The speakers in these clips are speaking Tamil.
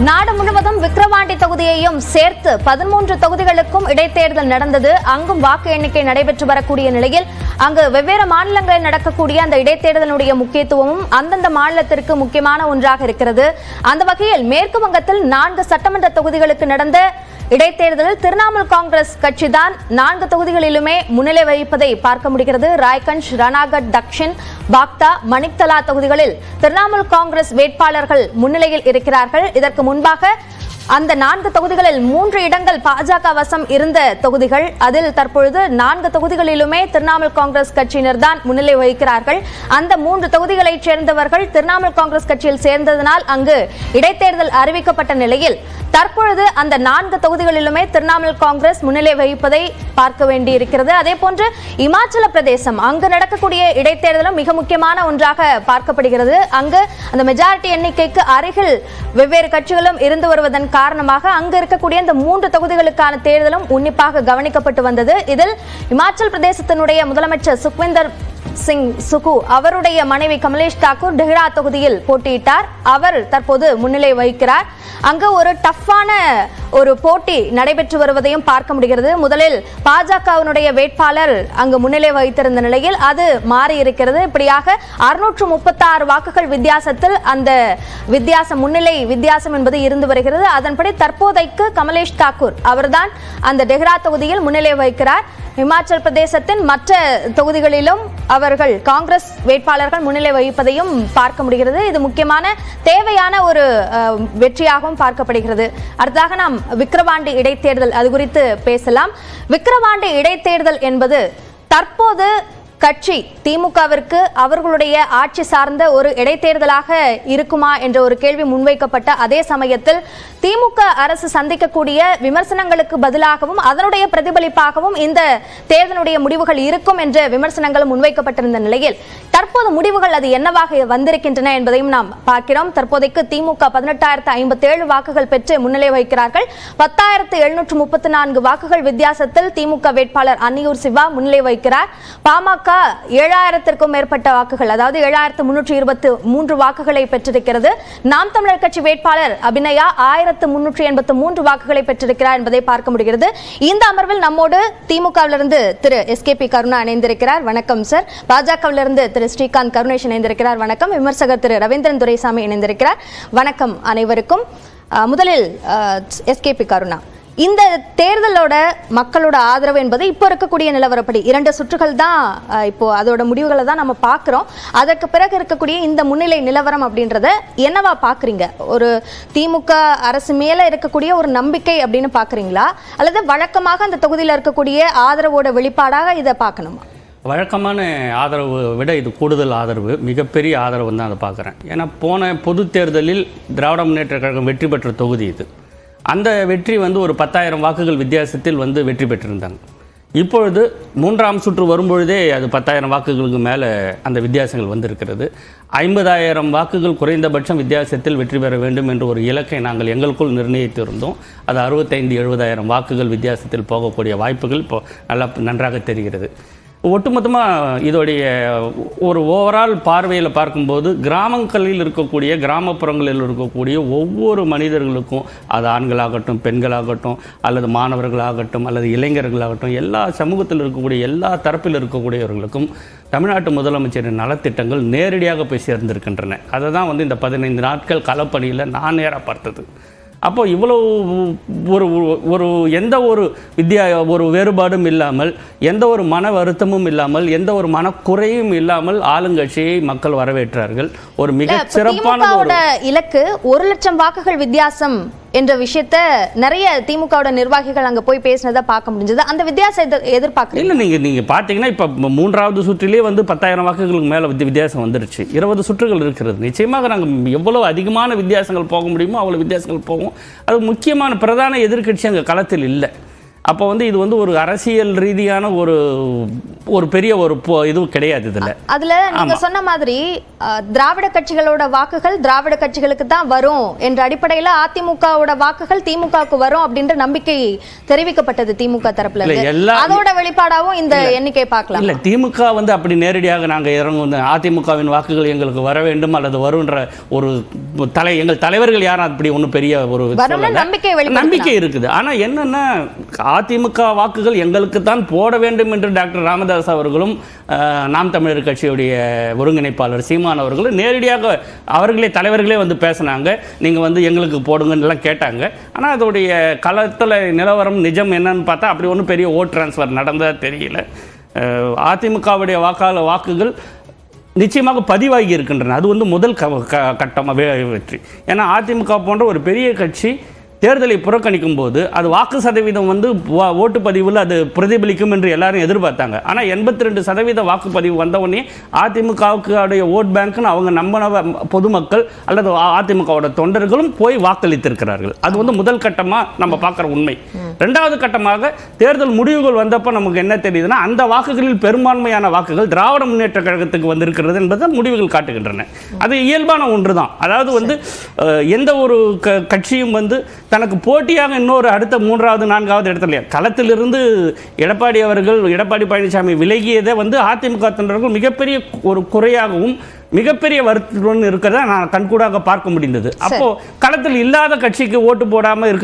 நாடு முழுவதும் விக்கிரவாண்டி தொகுதியையும் சேர்த்து 13 தொகுதிகளுக்கும் இடைத்தேர்தல் நடந்தது. அங்கும் வாக்கு எண்ணிக்கை நடைபெற்று வரக்கூடிய நிலையில் அங்கு வெவ்வேறு மாநிலங்களில் நடக்கக்கூடிய அந்த இடைத்தேர்தலுடைய முக்கியத்துவமும் அந்தந்த மாநிலத்திற்கு முக்கியமான ஒன்றாக இருக்கிறது. அந்த வகையில் மேற்கு வங்கத்தில் 4 சட்டமன்ற தொகுதிகளுக்கு நடந்த இடைத்தேர்தலில் திரிணாமுல் காங்கிரஸ் கட்சிதான் 4 தொகுதிகளிலுமே முன்னிலை வகிப்பதை பார்க்க முடிகிறது. ராய்கஞ்ச், ரானாகட், தக்ஷின், பாக்தா, மணிக்தலா தொகுதிகளில் திரிணாமுல் காங்கிரஸ் வேட்பாளர்கள் முன்னிலையில் இருக்கிறார்கள். இதற்கு முன்பாக அந்த 4 தொகுதிகளில் 3 இடங்கள் பாஜக வசம் இருந்த தொகுதிகள். அதில் தற்பொழுது 4 தொகுதிகளிலுமே திரிணாமுல் காங்கிரஸ் கட்சியினர் தான் முன்னிலை வகிக்கிறார்கள். அந்த 3 தொகுதிகளைச் சேர்ந்தவர்கள் திரிணாமுல் காங்கிரஸ் கட்சியில் சேர்ந்ததனால் அங்கு இடைத்தேர்தல் அறிவிக்கப்பட்ட நிலையில் தற்பொழுது அந்த 4 தொகுதிகளிலுமே திரிணாமுல் காங்கிரஸ் முன்னிலை வகிப்பதை பார்க்க வேண்டியிருக்கிறது. அதே போன்று இமாச்சல பிரதேசம், அங்கு நடக்கக்கூடிய இடைத்தேர்தலும் மிக முக்கியமான ஒன்றாக பார்க்கப்படுகிறது. அங்கு அந்த மெஜாரிட்டி எண்ணிக்கைக்கு அருகில் வெவ்வேறு கட்சிகளும் இருந்து வருவதன் காரணமாக அங்கு இருக்கக்கூடிய இந்த 3 தொகுதிகளுக்கான தேர்தலும் உன்னிப்பாக கவனிக்கப்பட்டு வந்தது. இதில் இமாச்சல பிரதேசத்தினுடைய முதலமைச்சர் சுக்விந்தர் சிங் சுகு அவருடைய மனைவி கமலேஷ் தாக்கூர் டெஹ்ரா தொகுதியில் போட்டியிட்டார். அவர் தற்போது முன்னிலை வகிக்கிறார். அங்கு ஒரு டஃப்பான ஒரு போட்டி நடைபெற்று வருவதையும் பார்க்க முடிகிறது. முதலில் பாஜகவினுடைய வேட்பாளர் அங்கு முன்னிலை வகித்திருந்த நிலையில் அது மாறி இருக்கிறது. இப்படியாக 636 வாக்குகள் வித்தியாசத்தில் அந்த முன்னிலை வித்தியாசம் என்பது இருந்து வருகிறது. அதன்படி தற்போதைக்கு கமலேஷ் தாக்கூர் அவர்தான் அந்த டெஹ்ரா தொகுதியில் முன்னிலை வகிக்கிறார். இமாச்சல பிரதேசத்தின் மற்ற தொகுதிகளிலும் அவர்கள் காங்கிரஸ் வேட்பாளர்கள் முன்னிலை வகிப்பதையும் பார்க்க முடிகிறது. இது முக்கியமான தேவையான ஒரு வெற்றியாகவும் பார்க்கப்படுகிறது. அடுத்ததாக நாம் விக்கிரவாண்டி இடைத்தேர்தல் அது குறித்து பேசலாம். விக்கிரவாண்டி இடைத்தேர்தல் என்பது தற்போது கட்சி திமுகவிற்கு அவர்களுடைய ஆட்சி சார்ந்த ஒரு இடைத்தேர்தலாக இருக்குமா என்ற ஒரு கேள்வி முன்வைக்கப்பட்ட அதே சமயத்தில் திமுக அரசு சந்திக்கக்கூடிய விமர்சனங்களுக்கு பதிலாகவும் அதனுடைய பிரதிபலிப்பாகவும் இந்த தேர்தலுடைய முடிவுகள் இருக்கும் என்ற விமர்சனங்களும் முன்வைக்கப்பட்டிருந்த நிலையில் தற்போது முடிவுகள் அது என்னவாக வந்திருக்கின்றன என்பதையும் நாம் பார்க்கிறோம். தற்போதைக்கு திமுக 18,057 வாக்குகள் பெற்று முன்னிலை வகிக்கிறார்கள். 10,734 வாக்குகள் வித்தியாசத்தில் திமுக வேட்பாளர் அன்னியூர் சிவா முன்னிலை வகிக்கிறார். பாமக 7,000க்கும் மேற்பட்ட வாக்குகள், அதாவது 7,323 வாக்குகளை பெற்றிருக்கிறது. நாம் தமிழர் கட்சி வேட்பாளர் அபிநயா 1,383 வாக்குகளை பெற்றிருக்கிறார் என்பதை பார்க்க முடிகிறது. இந்த அமர்வில் நம்மோடு திமுகவிலிருந்து திரு SKP கருணா இணைந்திருக்கிறார். வணக்கம் சார். பாஜகவிலிருந்து திரு ஸ்ரீகாந்த் கருணேஷ் இணைந்திருக்கிறார். வணக்கம். விமர்சகர் திரு ரவீந்திரன் துரைசாமி இணைந்திருக்கிறார். வணக்கம் அனைவருக்கும். முதலில் SKP கருணா, இந்த தேர்தலோட மக்களோட ஆதரவு என்பது இப்போ இருக்கக்கூடிய நிலவரப்படி 2 சுற்றுகள் தான், இப்போ அதோட முடிவுகளை தான் நம்ம பார்க்குறோம். அதற்கு பிறகு இருக்கக்கூடிய இந்த முன்னிலை நிலவரம் அப்படின்றத என்னவா பார்க்குறீங்க? ஒரு திமுக அரசு மேலே இருக்கக்கூடிய ஒரு நம்பிக்கை அப்படின்னு பார்க்குறீங்களா, அல்லது வழக்கமாக அந்த தொகுதியில் இருக்கக்கூடிய ஆதரவோட வெளிப்பாடாக இதை பார்க்கணுமா? வழக்கமான ஆதரவு விட இது கூடுதல் ஆதரவு, மிகப்பெரிய ஆதரவு தான் அதை பார்க்குறேன். ஏன்னா போன பொது தேர்தலில் திராவிட முன்னேற்ற கழகம் வெற்றி பெற்ற தொகுதி இது. அந்த வெற்றி ஒரு 10,000 வாக்குகள் வித்தியாசத்தில் வெற்றி பெற்றிருந்தாங்க. இப்பொழுது 3ஆம் சுற்று வரும்பொழுதே அது 10,000 வாக்குகளுக்கு மேலே அந்த வித்தியாசங்கள் வந்திருக்கிறது. 50,000 வாக்குகள் குறைந்தபட்சம் வித்தியாசத்தில் வெற்றி பெற வேண்டும் என்ற ஒரு இலக்கை நாங்கள் எங்களுக்குள் நிர்ணயித்திருந்தோம். அது 65,000-70,000 வாக்குகள் வித்தியாசத்தில் போகக்கூடிய வாய்ப்புகள் இப்போ நன்றாக தெரிகிறது. ஒட்டுமொத்தமாக இதோடைய ஒரு ஓவரால் பார்வையில் பார்க்கும்போது கிராமங்களில் இருக்கக்கூடிய, கிராமப்புறங்களில் இருக்கக்கூடிய ஒவ்வொரு மனிதர்களுக்கும், அது ஆண்களாகட்டும், பெண்களாகட்டும், அல்லது மாணவர்களாகட்டும், அல்லது இளைஞர்களாகட்டும், எல்லா சமூகத்தில் இருக்கக்கூடிய எல்லா தரப்பில் இருக்கக்கூடியவர்களுக்கும் தமிழ்நாட்டு முதலமைச்சரின் நலத்திட்டங்கள் நேரடியாக போய் சேர்ந்திருக்கின்றன. அதை தான் இந்த 15 நாட்கள் களப்பணியில் நான் நேராக பார்த்தது. அப்போ இவ்வளோ ஒரு எந்த ஒரு வேறுபாடும் இல்லாமல், எந்த ஒரு மன வருத்தமும் இல்லாமல், எந்த ஒரு மனக்குறையும் இல்லாமல் ஆளுங்கட்சியை மக்கள் வரவேற்றார்கள். ஒரு மிக சிறப்பான இலக்கு 1,00,000 வாக்குகள் வித்தியாசம் என்ற விஷயத்த நிறைய திமுகவோட நிர்வாகிகள் அங்கே போய் பேசினதை பார்க்க முடிஞ்சது. அந்த வித்தியாசத்தை எதிர்பார்க்க இல்லை. நீங்கள் பார்த்தீங்கன்னா இப்போ 3ஆவது சுற்றிலே 10,000 வாக்குகளுக்கு மேலே வித்தியாசம் வந்துருச்சு. 20 சுற்றுகள் இருக்கிறது. நிச்சயமாக நாங்கள் எவ்வளோ அதிகமான வித்தியாசங்கள் போக முடியுமோ அவ்வளோ வித்தியாசங்கள் போகும். அது முக்கியமான பிரதான எதிர்க்கட்சி அங்கே களத்தில் இல்லை. அப்போ இது ஒரு அரசியல் ரீதியான ஒரு பெரிய ஒரு இதுவும் கிடையாது இதில். அதுல நீங்க சொன்ன மாதிரி திராவிட கட்சிகளோட வாக்குகள் திராவிட கட்சிகளுக்கு தான் வரும் என்ற அடிப்படையில் அதிமுகவோட வாக்குகள் திமுகவுக்கு வரும் அப்படின்ற நம்பிக்கை தெரிவிக்கப்பட்டது திமுக தரப்புல இருந்து. அதோட வெளிப்பாடாவும் இந்த எண்ணிக்கை பார்க்கலாம். இல்ல, திமுக வந்து அப்படி நேரடியாக நாங்கள் இறங்கும் அதிமுகவின் வாக்குகள் எங்களுக்கு வர வேண்டும் அல்லது வரும்ன்ற ஒரு எங்கள் தலைவர்கள் யாரும் அப்படி ஒன்றும் பெரிய ஒரு நம்பிக்கை இருக்குது. ஆனா என்னன்னா அதிமுக வாக்குகள் எங்களுக்கு தான் போட வேண்டும் என்று டாக்டர் ராமதாஸ் அவர்களும் நாம் தமிழர் கட்சியுடைய ஒருங்கிணைப்பாளர் சீமான் அவர்களும் நேரடியாக அவர்களே தலைவர்களே வந்து பேசினாங்க. நீங்கள் வந்து எங்களுக்கு போடுங்கன்னெலாம் கேட்டாங்க. ஆனால் அதோடைய களத்தில் நிலவரம் நிஜம் என்னன்னு பார்த்தா அப்படி ஒன்றும் பெரிய ஓட் டிரான்ஸ்ஃபர் நடந்ததா தெரியல. அதிமுகவுடைய வாக்குகள் நிச்சயமாக பதிவாகி இருக்கின்றன. அது வந்து முதல் கட்டமாக வெற்றி. ஏன்னா அதிமுக போன்ற ஒரு பெரிய கட்சி தேர்தலை புறக்கணிக்கும் போது அது வாக்கு சதவீதம் வந்து ஓட்டுப்பதிவில் அது பிரதிபலிக்கும் என்று எல்லாரும் எதிர்பார்த்தாங்க. ஆனால் 82% வாக்குப்பதிவு வந்தவுடனே அதிமுகவுக்கு ஓட் பேங்க்னு அவங்க நம்பின பொதுமக்கள் அல்லது அதிமுகவோட தொண்டர்களும் போய் வாக்களித்திருக்கிறார்கள். அது வந்து முதல் கட்டமாக நம்ம பார்க்குற உண்மை. ரெண்டாவது கட்டமாக தேர்தல் முடிவுகள் வந்தப்போ நமக்கு என்ன தெரியுதுன்னா அந்த வாக்குகளில் பெரும்பான்மையான வாக்குகள் திராவிட முன்னேற்ற கழகத்துக்கு வந்திருக்கிறது என்பதை முடிவுகள் காட்டுகின்றன. அது இயல்பான ஒன்று தான். அதாவது வந்து எந்த ஒரு கட்சியும் வந்து தனக்கு போட்டியாக இன்னொரு அடுத்த 3வது 4வது இடத்துல களத்திலிருந்து எடப்பாடி பழனிசாமி விலகியதை வந்து அதிமுக தொண்டர்கள் மிகப்பெரிய ஒரு குறையாகவும் மிகப்பெரிய வருத்தத்துடன் இருக்கிறத நான் கண்கூடாக பார்க்க முடிந்தது. அப்போ களத்தில் இல்லாத கட்சிக்கு ஓட்டு போடாமல்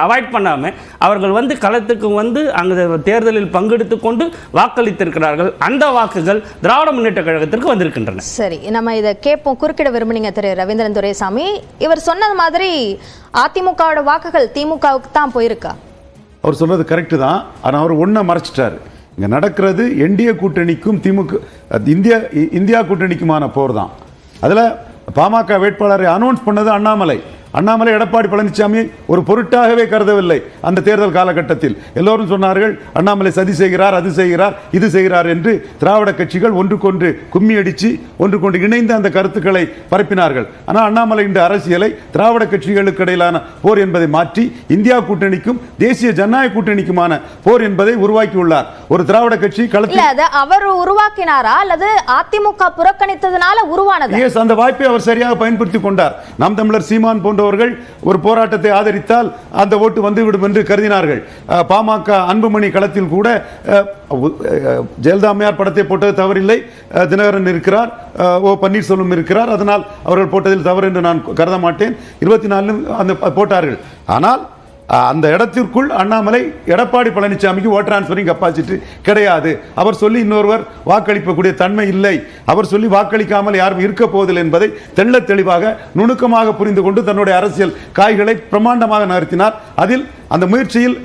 அவாய்ட் பண்ணாமல் அவர்கள் வந்து களத்துக்கு வந்து அங்கே தேர்தலில் பங்கெடுத்து கொண்டு வாக்களித்திருக்கிறார்கள். அந்த வாக்குகள் திராவிட முன்னேற்ற கழகத்திற்கு வந்திருக்கின்றன. சரி, நம்ம இதை கேட்போம். குறுக்கிட விரும்புனீங்க திரு ரவீந்திரன் துரைசாமி. இவர் சொன்னது மாதிரி அதிமுகவோட வாக்குகள் திமுகவுக்கு தான் போயிருக்கா? அவர் சொன்னது கரெக்டு தான். ஆனால் அவர் ஒன்றை மறைச்சிட்டாரு. இங்கே நடக்கிறது என்டிஏ கூட்டணிக்கும் இந்தியா கூட்டணிக்குமான போர் தான். அதில் பாமக வேட்பாளரை அனௌன்ஸ் பண்ணது அண்ணாமலை எடப்பாடி பழனிசாமி ஒரு பொருட்டாகவே கருதவில்லை. அந்த தேர்தல் காலகட்டத்தில் எல்லோரும் சொன்னார்கள் அண்ணாமலை சதி செய்கிறார், அது செய்கிறார், இது செய்கிறார் என்று. திராவிட கட்சிகள் ஒன்றுக்கொன்று கும்மி அடித்து ஒன்றுக்கொண்டு இணைந்து அந்த கருத்துக்களை பரப்பினார்கள். ஆனால் அண்ணாமலை இந்த அரசியலை திராவிட கட்சிகளுக்கு இடையிலான போர் என்பதை மாற்றி இந்தியா கூட்டணிக்கும் தேசிய ஜனநாயக கூட்டணிக்குமான போர் என்பதை உருவாக்கியுள்ளார். ஒரு திராவிட கட்சி களத்தில் அவர் உருவாக்கினாரா அல்லது அதிமுக புறக்கணித்ததனால உருவானது? அந்த வாய்ப்பை அவர் சரியாக பயன்படுத்திக் கொண்டார். நாம் தமிழர் சீமான் போன்றவர்கள் ஒரு போராட்டத்தை ஆதரித்தால் அந்த ஓட்டு வந்துவிடும் என்று கருதினார்கள். பாமக அன்புமணி களத்தில் கூட ஜெயலலிதா அம்மையார் படத்தை போட்டது தவறில்லை, தினகரன் இருக்கிறார், ஓ பன்னீர்செல்வம் இருக்கிறார், அதனால் அவர்கள் போட்டதில் தவறு என்று நான் கருத மாட்டேன். 24 அந்த போட்டார்கள். ஆனால் அந்த இடத்திற்குள் அண்ணாமலை எடப்பாடி பழனிசாமிக்கு ஓட் டிரான்ஸ்பரிங் கெப்பாசிட்டி கிடையாது. அவர் சொல்லி இன்னொருவர் வாக்களிக்கக்கூடிய தன்மை இல்லை. அவர் சொல்லி வாக்களிக்காமல் யாரும் இருக்க போவதில்லை என்பதை தெள்ள தெளிவாக நுணுக்கமாக புரிந்து கொண்டு தன்னுடைய அரசியல் காய்களை பிரமாண்டமாக நகர்த்தினார். அதில் அந்த முயற்சியில்